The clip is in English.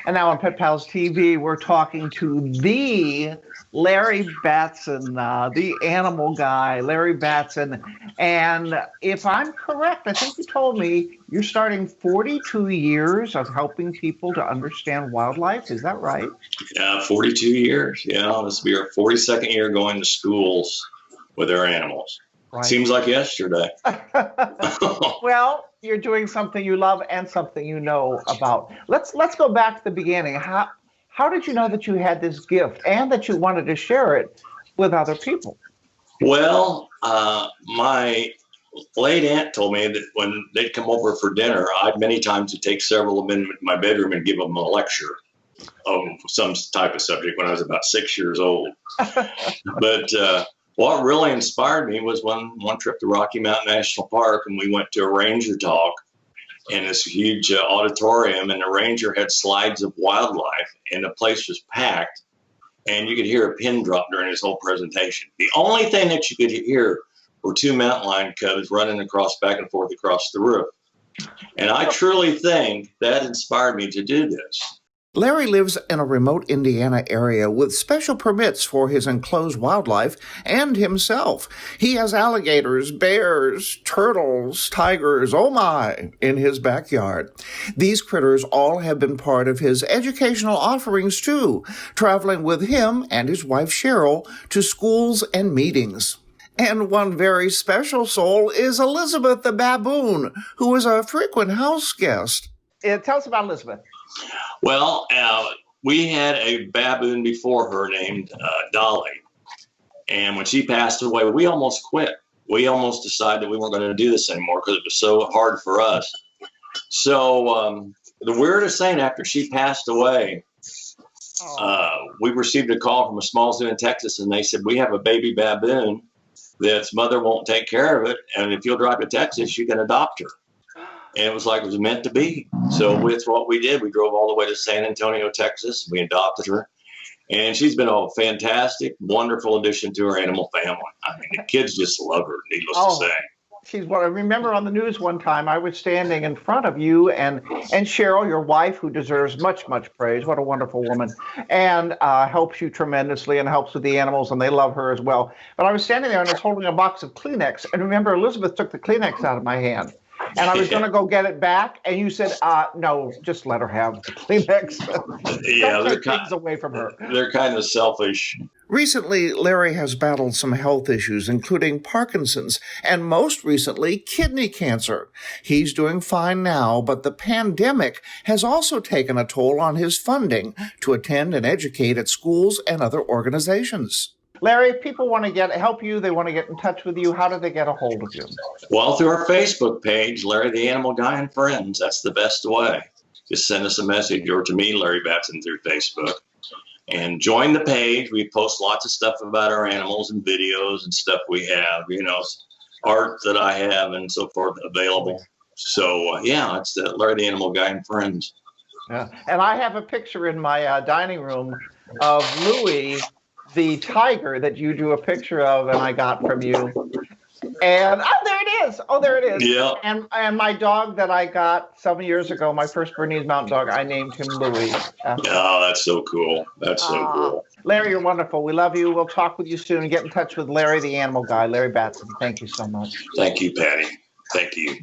And now on Pet Pals TV, we're talking to the Larry Battson, the animal guy, Larry Battson. And if I'm correct, I think you told me you're starting 42 years of helping people to understand wildlife. Is that right? Yeah, 42 years. Yeah, this will be our 42nd year going to schools with our animals. Right. Seems like yesterday. Well, you're doing something you love and something you know about. Let's go back to the beginning. How did you know that you had this gift and that you wanted to share it with other people? Well, my late aunt told me that when they'd come over for dinner, I'd many times to take several of them in my bedroom and give them a lecture of some type of subject when I was about 6 years old. But what really inspired me was one trip to Rocky Mountain National Park, and we went to a ranger talk in this huge auditorium, and the ranger had slides of wildlife, and the place was packed, and you could hear a pin drop during his whole presentation. The only thing that you could hear were two mountain lion cubs running back and forth across the roof. And I truly think that inspired me to do this. Larry lives in a remote Indiana area with special permits for his enclosed wildlife and himself. He has alligators, bears, turtles, tigers, oh my, in his backyard. These critters all have been part of his educational offerings too, traveling with him and his wife Cheryl to schools and meetings. And one very special soul is Elizabeth the baboon, who is a frequent house guest. Tell us about Elizabeth. Well, we had a baboon before her named Dolly. And when she passed away, we almost quit. We almost decided that we weren't going to do this anymore because it was so hard for us. So the weirdest thing, after she passed away, we received a call from a small zoo in Texas, and they said, we have a baby baboon that's mother won't take care of it. And if you'll drive to Texas, you can adopt her. And it was like it was meant to be. So with what we did, we drove all the way to San Antonio, Texas. We adopted her. And she's been a fantastic, wonderful addition to our animal family. I mean, the kids just love her, needless to say. She's I remember on the news one time, I was standing in front of you and Cheryl, your wife, who deserves much, much praise. What a wonderful woman. And helps you tremendously and helps with the animals, and they love her as well. But I was standing there and I was holding a box of Kleenex. And remember, Elizabeth took the Kleenex out of my hand. And I was going to go get it back, and you said, no, just let her have the Kleenex. Yeah, Don't take things away from her. They're kind of selfish. Recently, Larry has battled some health issues, including Parkinson's, and most recently, kidney cancer. He's doing fine now, but the pandemic has also taken a toll on his funding to attend and educate at schools and other organizations. Larry, if people want to help you, they want to get in touch with you, how do they get a hold of you? Well, through our Facebook page, Larry the Animal Guy and Friends. That's the best way. Just send us a message, or to me, Larry Battson, through Facebook. And join the page. We post lots of stuff about our animals and videos and stuff we have, art that I have and so forth available. So, it's the Larry the Animal Guy and Friends. Yeah. And I have a picture in my dining room of Louie, the tiger that you drew a picture of and I got from you. And there it is. Yeah. And my dog that I got some years ago, my first Bernese Mountain Dog, I named him Louie. Oh, that's so cool. That's so cool. Larry, you're wonderful. We love you. We'll talk with you soon. Get in touch with Larry the Animal Guy, Larry Battson. Thank you so much. Thank you, Patty. Thank you.